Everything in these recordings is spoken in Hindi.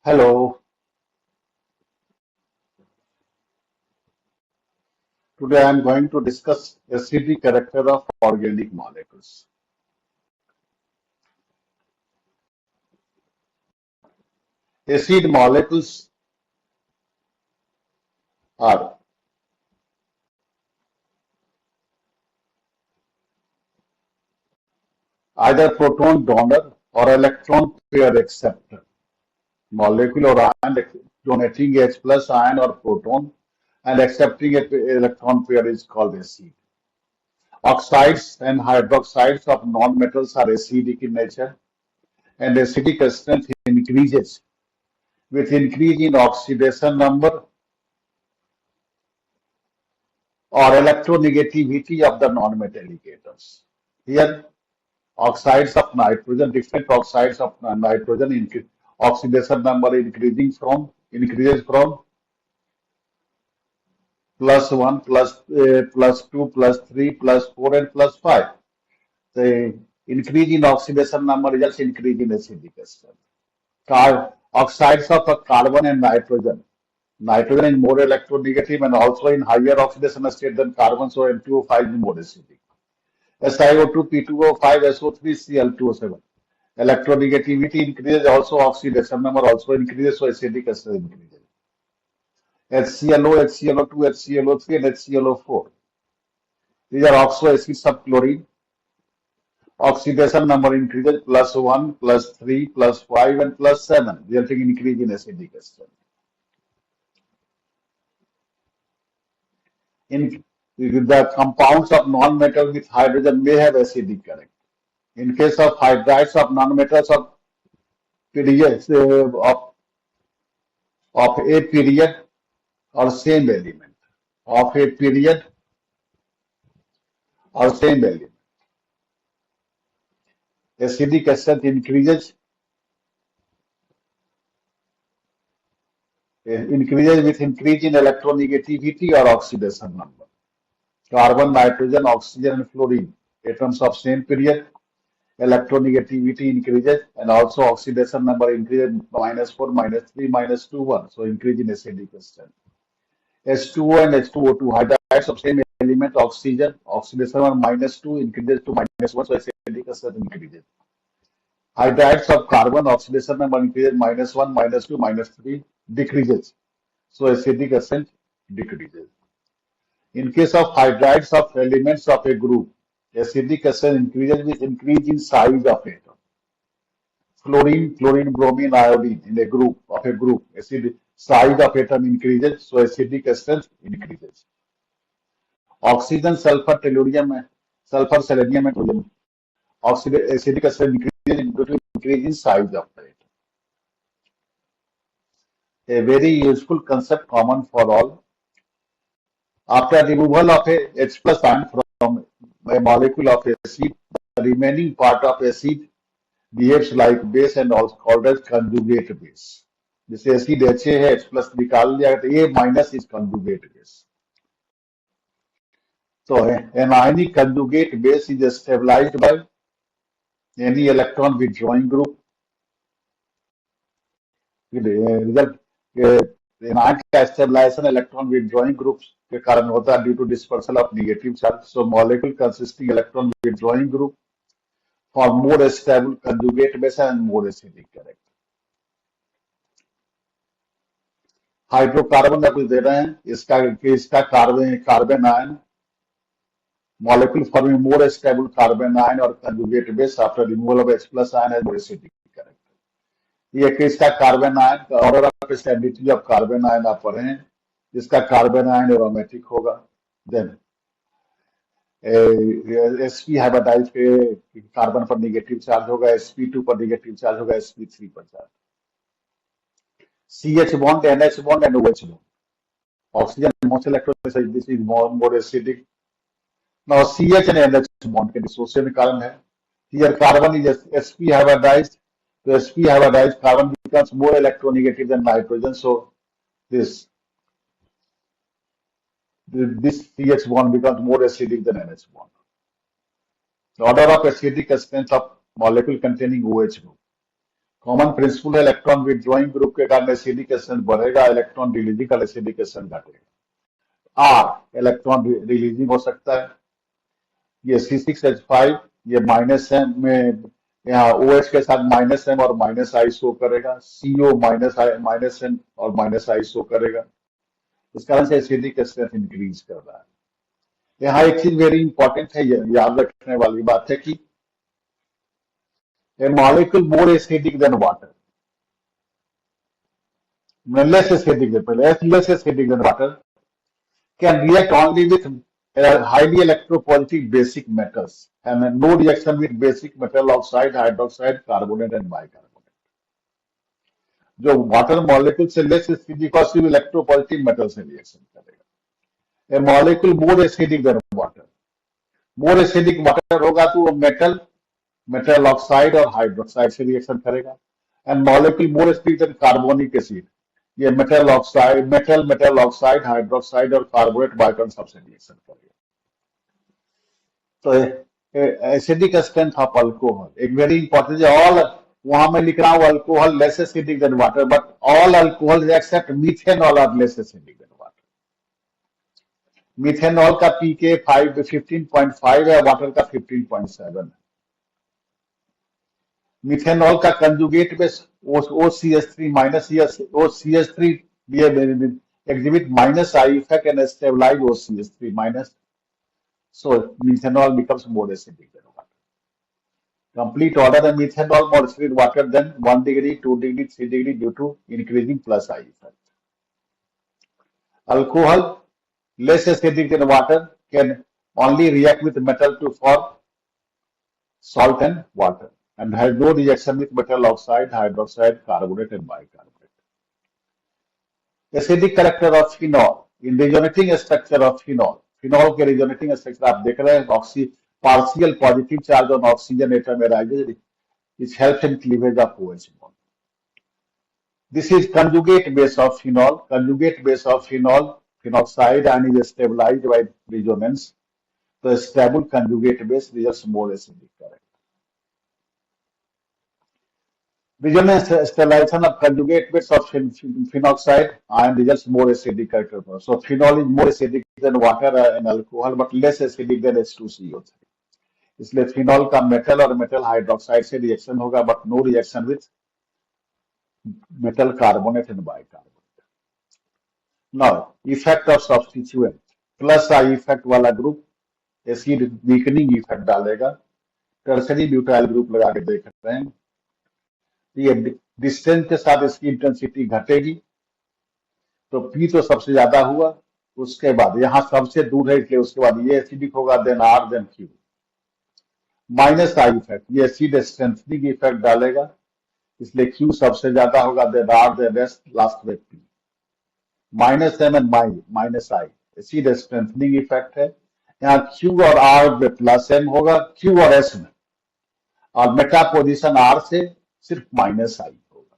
Hello, today I am going to discuss acidic character of organic molecules. Acid molecules are either proton donor or electron pair acceptor molecule or ion donating H plus ion or proton and accepting an electron pair is called acid. Oxides and hydroxides of non-metals are acidic in nature and acidic strength increases with increase in oxidation number or electronegativity of the non-metallic atoms. Here, oxides of nitrogen, different oxides of nitrogen, oxidation number increases from plus 1, plus 2, plus 3, plus 4, and plus 5. The increase in oxidation number results in increase in acidic strength. Oxides of carbon and nitrogen. Nitrogen is more electronegative and also in higher oxidation state than carbon, so N2O5 is more acidic. SiO2, P2O5, SO3, Cl2O7. Electronegativity increases, also oxidation number also increases, so acidic acid increases. HClO, HClO2, HClO3, and HClO4. These are oxo acids of chlorine. Oxidation number increases plus 1, plus 3, plus 5, and plus 7, resulting in increase in acidic acid. In the compounds of non-metal with hydrogen may have acidic character. In case of hydrides of non-metals of periods of a period or same element of a period or same element. Acidic acid increases with increase in electronegativity or oxidation number. Carbon, nitrogen, oxygen, and fluorine atoms of same period, electronegativity increases and also oxidation number increases -4, -3, -2, 1. So increase in acidic acid. H2O and H2O2 hydrides of same element oxygen, oxidation number -2 increases to -1, so acidic acid increases. Hydrides of carbon oxidation number increases -1, -2, -3 decreases. So acidic acid decreases. In case of hydrides of elements of a group, acidic acid increases with increase in size of atom. Fluorine, chlorine, bromine, iodine in a group, acid size of atom increases, so acidic acid increases. Oxygen, sulfur, tellurium, sulfur, selenium, and thorium. Acidic acid increases due to increase in size of the atom. A very useful concept common for all. After removal of a H plus ion from a molecule of acid, the remaining part of acid behaves like base and also called as conjugate base. जैसे एसिड एच है H plus निकाल लिया तो A minus is conjugate base. So an ionic conjugate base is stabilized by any electron withdrawing group. Result anion का stabilization electron withdrawing groups के कारण होता है due to dispersal of negative charge. So molecule consisting electron withdrawing group for more stable conjugate base and more acidic character. Hydrocarbon का कुछ दे रहे हैं इसका carbon ion molecule forming more stable carbon ion or conjugate base after removal of H plus ion has more acidic character. ये किसका carbon ion order of stability of carbon ion आप पढ़े हैं जिसका कार्बन आयन एरोमेटिक होगा देन sp हाइब्रिडाइज के कार्बन पर नेगेटिव चार्ज होगा sp2 पर नेगेटिव चार्ज होगा sp3 पर charge CH bond NH bond and OH bond oxygen most electron this is more acidic. Now CH and NH bond के dissociation कारण है here carbon is sp hybridized. So sp hybridized carbon becomes more electronegative than nitrogen. So this CH bond becomes more acidic than NH bond. The order of acidic strength of molecule containing OH group. Common principle है, इलेक्ट्रॉन विड्रॉइंग ग्रुप के कारण एसिडिक एसिड बढ़ेगा, इलेक्ट्रॉन रिलीजिंग का एसिडिक एसिड घटेगा। आर इलेक्ट्रॉन रिलीजिंग हो सकता है, ये C6H5 ये माइनस एम में, यहाँ OH के साथ माइनस एम और माइनस आई शो करेगा, CO माइनस एम और माइनस आई शो करेगा। इस कारण से एसिडिक स्ट्रेंथ इंक्रीज कर रहा है। यहाँ एक चीज वेरी इंपॉर्टेंट है, याद रखने वाली बात है कि a molecule more acidic than water, less acidic than less acidic than water, can react only with highly electropositive basic metals and no reaction with basic metal oxide, hydroxide, carbonate and bicarbonate. जो वाटर मॉलिक्यूल से लेस एसिडिक और सिर्फ इलेक्ट्रोपॉजिटिव मेटल से रिएक्शन करेगा। A molecule more acidic than water, more acidic water होगा तो वो मेटल ऑक्साइड और हाइड्रोक्साइड से रिएक्शन करेगा। And molecule more acidic than carbonic acid, ये मेटल ऑक्साइड, हाइड्रोक्साइड और कार्बोनेट बाइकार्बोनेट सबसे रिएक्शन करेगा। तो एसिडिक स्ट्रेंथ ऑफ अल्कोहल एक वेरी इंपॉर्टेंट है। ऑल वहां मैं लिख रहा हूं alcohol less acidic than water, but all alcohol except methanol are less acidic than water. Methanol का पीके 15.5 है, वाटर का 15.7 है। मिथेनॉल का conjugate base OCH3 minus, OCH3 exhibit minus I effect and stabilize OCH3 minus. So methanol becomes more acidic than water. Complete order the methanol more acidic water than 1 degree, 2 degree, 3 degree due to increasing plus I effect. Alcohol less acidic than water can only react with metal to form salt and water and has no reaction with metal oxide, hydroxide, carbonate and bicarbonate. Acidic character of phenol in resonating structure of phenol. Phenol के resonating structure आप देख रहे हैं, partial positive charge on oxygen atom arises, which helps in cleavage of OH bond. This is conjugate base of phenol. Conjugate base of phenol, phenoxide ion is stabilized by resonance. The stable conjugate base results more acidic character. Resonance stabilization of conjugate base of phenoxide ion results more acidic character. So phenol is more acidic than water and alcohol, but less acidic than H2CO3. इसलिए फिनॉल का मेटल और मेटल हाइड्रोक्साइड से रिएक्शन होगा, but no reaction with metal carbonate and bicarbonate. Now effect of substituent, plus I effect वाला ग्रुप एसिड वीकनिंग इफेक्ट डालेगा। टर्सरी ब्यूटाइल ग्रुप लगा के देख रहे हैं, ये डिस्टेंस के साथ इसकी इंटेंसिटी घटेगी, तो पी तो सबसे ज्यादा हुआ, उसके बाद यहां सबसे दूर है इसलिए उसके बाद ये एसिडिक होगा, then R then Q. Minus I effect, ये एसिड स्ट्रेंथनिंग इफेक्ट डालेगा, इसलिए क्यू सबसे ज्यादा होगा, then R then S, last में P. Minus M and minus I acid strengthening effect है, यहाँ क्यू और आर में प्लस एम होगा, क्यू और एस में, और मेटा पोजिशन आर से सिर्फ माइनस आई होगा।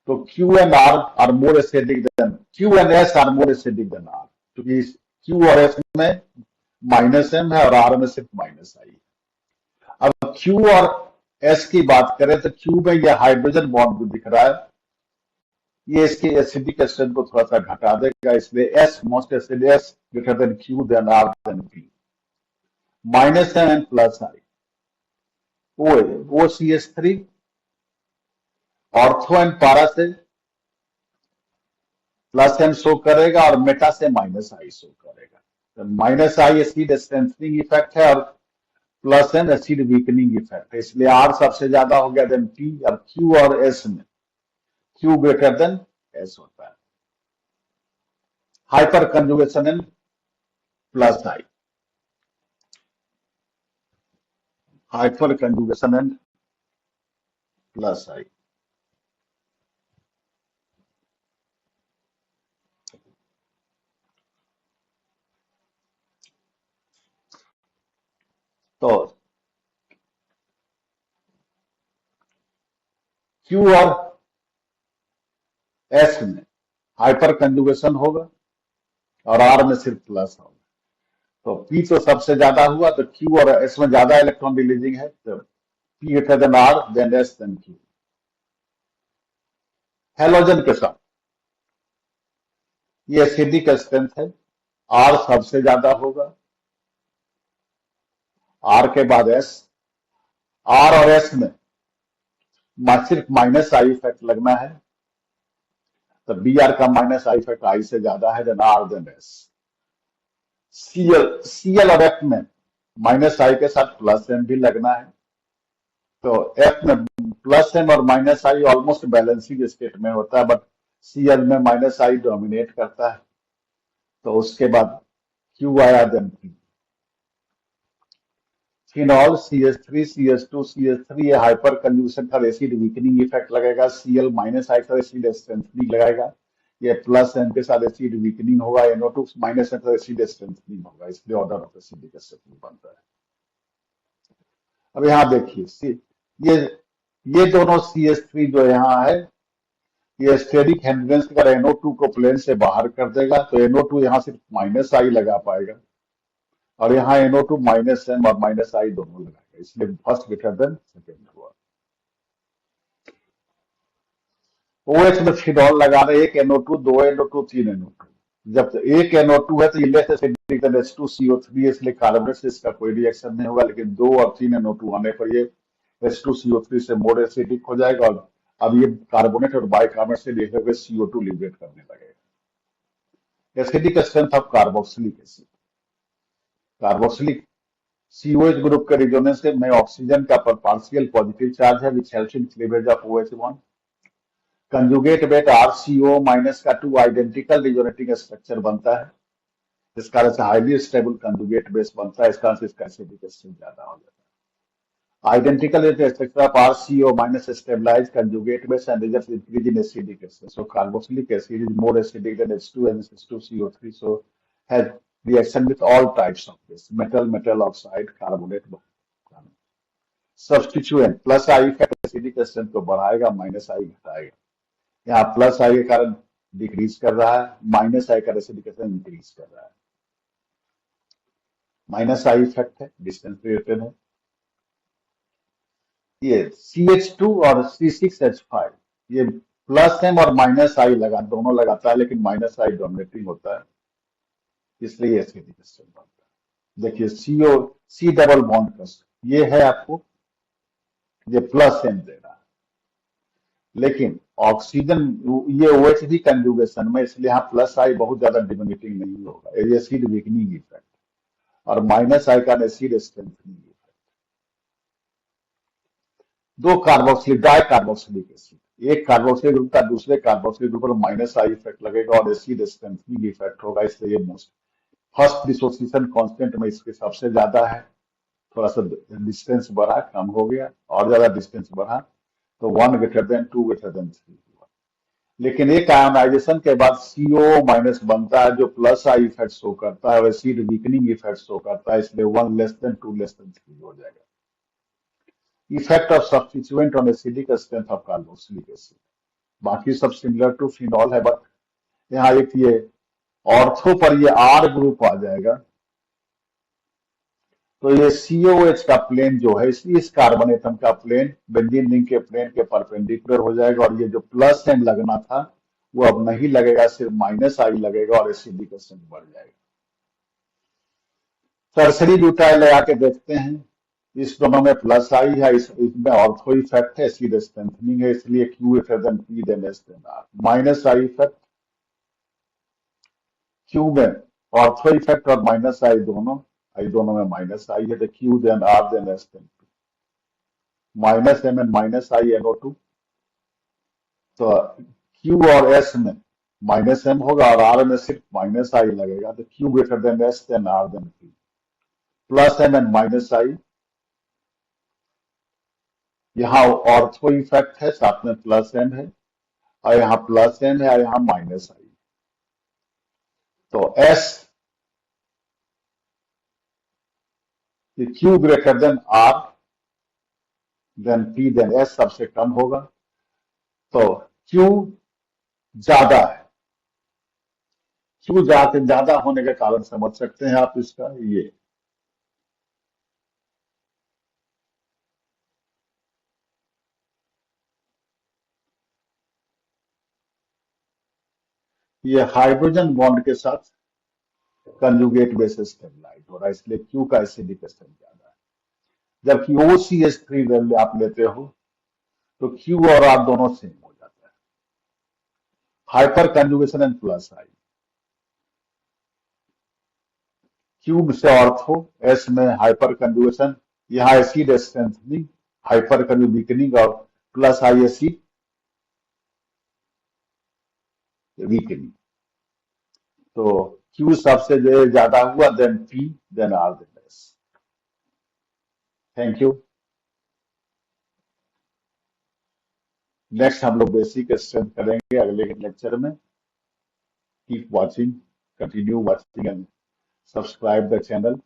तो Q and R are more acidic than, Q and S are more acidic than R, क्योंकि क्यू और एस में माइनस एम है और आर में सिर्फ माइनस आई है। अब Q और S की बात करें तो Q में यह हाइड्रोजन बॉन्ड जो दिख रहा है, ये इसके एसिडिक स्ट्रेंथ को थोड़ा सा घटा देगा, इसलिए S most acid S greater than Q than R then P। Minus M and plus I, OCH3 ortho and para से प्लस एम शो करेगा और मेटा से माइनस आई शो करेगा। तो minus I acid strengthening effect है और plus N acid weakening effect है, इसलिए आर सबसे ज्यादा हो गया देन पी। अब क्यू और एस में क्यू ग्रेटर देन एस होता है। Hyper conjugation and plus I, hyper conjugation and plus I. तो Q और S में हाइपर कंजुगेशन होगा और R में सिर्फ प्लस होगा। तो P तो सबसे ज्यादा हुआ, तो Q और S में ज्यादा इलेक्ट्रॉन रिलीजिंग है, तो P greater than R than S than Q। Halogen के साथ ये एसिडिक स्ट्रेंथ है। आर सबसे ज्यादा होगा, आर के बाद एस। आर और एस में सिर्फ माइनस आई इफेक्ट लगना है, तो बी आर का माइनस आई इफेक्ट आई से ज्यादा है than R then S. CL और एफ में माइनस आई के साथ प्लस एम भी लगना है, तो एफ में प्लस एम और minus I almost balancing state में होता है, बट सीएल में माइनस आई डोमिनेट करता है, तो उसके बाद क्यू आया then P. Phenol CH3 CH2 CH3 ये हाइपर कंजूगेशन का एसिड वीकनिंग इफेक्ट लगेगा। सीएल माइनस आई का एसिड स्ट्रेंथनिंग लगाएगा, ये प्लस एम के साथ एसिड वीकनिंग होगा। NO2 माइनस एम का एसिड स्ट्रेंथनिंग होगा, इसलिए ऑर्डर ऑफ एसिडिक एसिड बनता है। अब यहाँ देखिए ये ये दोनों CH3 जो यहाँ है, ये स्टेरिक हेंड्रेंस अगर NO2 को प्लेन से बाहर कर देगा तो NO2 यहाँ सिर्फ माइनस आई लगा पाएगा, और यहाँ NO2 माइनस एम और माइनस आई दोनों लगाएगा, इसलिए फर्स्ट ग्रेटर देन सेकेंड हुआ। OH में फिनॉल लगा रहे, एक NO2 दो NO2 तीन NO2। जब एक NO2 है तो ये लेस एसिडिक देन H2CO3, इसलिए कार्बोनेट से इसका कोई रिएक्शन नहीं होगा, लेकिन दो और तीन NO2 आने पर ये H2CO3 से मोर एसिडिक हो जाएगा, और अब ये कार्बोनेट और बाइकार्बोनेट से रिएक्ट होकर CO2 लिबरेट करने लगेगा। Acidic strength of carboxylic acid. Carboxylic COH group के रिजोनेंस में ऑक्सीजन का पर पार्शियल पॉजिटिव चार्ज है which helps in cleavage of OH bond. Conjugate base RCO minus का 2 आइडेंटिकल रिजोनेटिंग स्ट्रक्चर बनता है, इस कारण से हाईली स्टेबल कंजुगेट बेस बनता है, इस कारण से इसका एसिडिक स्ट्रेंथ ज्यादा हो जाता है। Identical structure of RCO minus stabilize conjugate base and results increase in acidic strength. So carboxylic acid is more acidic than H2 and H2CO3, so has reaction with all types of this metal, metal oxide, carbonate। Substituent plus I का एसिडिक स्ट्रेंथ को बढ़ाएगा, माइनस आई घटाएगा। यहाँ प्लस आई के कारण डिक्रीज कर रहा है, माइनस आई का एसिडिक स्ट्रेंथ इंक्रीज कर रहा है। माइनस आई इफेक्ट है, डिस्टेंस रिलेटेड है। ये CH2 और C6H5 ये प्लस एम और माइनस आई लगा दोनों लगाता है, लेकिन माइनस आई डोमिनेटिंग होता है, इसलिए एसिडिक स्ट्रेंथ बनता है। देखिए CO C डबल बॉन्ड का ये है आपको, ये प्लस एम दे रहा है, लेकिन ऑक्सीजन ये OH भी कंजुगेशन में, इसलिए यहाँ प्लस आई बहुत ज्यादा डिमिनिटिंग नहीं होगा, एसिड वीकनिंग इफेक्ट, और माइनस आई का एसिड स्ट्रेंथनिंग इफेक्ट। दो कार्बोक्सिलिक डाई कार्बोक्सिलिक एसिड, एक कार्बोक्सिलिक ग्रुप का दूसरे कार्बोक्सिलिक ग्रुप पर माइनस आई इफेक्ट लगेगा और एसिड स्ट्रेंथनिंग इफेक्ट होगा, इसलिए ये मोस्ट फर्स्ट डिसोसिएशन कांस्टेंट में इसके सबसे ज्यादा है। थोड़ा सा डिस्टेंस बढ़ा, कम हो गया, और ज्यादा डिस्टेंस बढ़ा तो 1 ग्रेटर देन 2 ग्रेटर देन 3 हुआ। लेकिन एक आयोनाइजेशन के बाद CO माइनस बनता है जो प्लस आई इफेक्ट शो करता है और एसिड वीकनिंग इफेक्ट शो करता है, इसलिए 1 लेस देन 2 लेस देन 3 हो जाएगा। Effect of substituent on acidic strength of carboxylic acid, बाकी सब सिमिलर टू फिनॉल है, बट यहाँ एक ये ऑर्थो पर ये R ग्रुप आ जाएगा, तो ये COH का प्लेन जो है इस कार्बन एटम का प्लेन बेंजीन रिंग के प्लेन के परपेंडिकुलर हो जाएगा, और ये जो प्लस एम लगना था वो अब नहीं लगेगा, सिर्फ माइनस आई लगेगा और एसिडिक स्ट्रेंथ बढ़ जाएगा। टर्सरी ब्यूटाइल लगा के देखते हैं, इस दोनों में प्लस आई है, इसमें ऑर्थो इफेक्ट है, एसिड स्ट्रेंथनिंग है, इसलिए Q greater than P than S then R। Minus I effect Q में ऑर्थो इफेक्ट और माइनस आई दोनों में माइनस आई है, तो Q than R than S than P। Minus M and minus I NO2, तो Q और S में माइनस एम होगा और R में सिर्फ माइनस आई लगेगा, तो Q greater than S then R then P। Plus M and minus I, यहाँ ऑर्थो इफेक्ट है, साथ में प्लस एम है, और यहाँ प्लस एम है और यहाँ माइनस आई, तो S Q greater than R then P than S सबसे कम होगा, तो Q ज्यादा है। Q ज्यादा होने के कारण समझ सकते हैं आप इसका, ये ये हाइड्रोजन बॉन्ड के साथ कंजुगेट बेसिस स्टेबलाइज हो रहा है, इसलिए क्यू का एसिडिक ज्यादा है। जबकि OCH3 आप लेते हो तो क्यू और आर दोनों सेम हो जाता है। Hyper conjugation and plus I, Q से ऑर्थो, एस में हाइपर कंजुगेशन, यहाँ acid strengthening, hyper conjugation weakening, और प्लस आई एसिड वीकनिंग। तो क्यू सबसे जो ज्यादा हुआ, than P, than R, then S. Thank you. Next हम लोग बेसिक स्ट्रेंथ करेंगे अगले लेक्चर में। Keep watching, continue watching and subscribe the channel.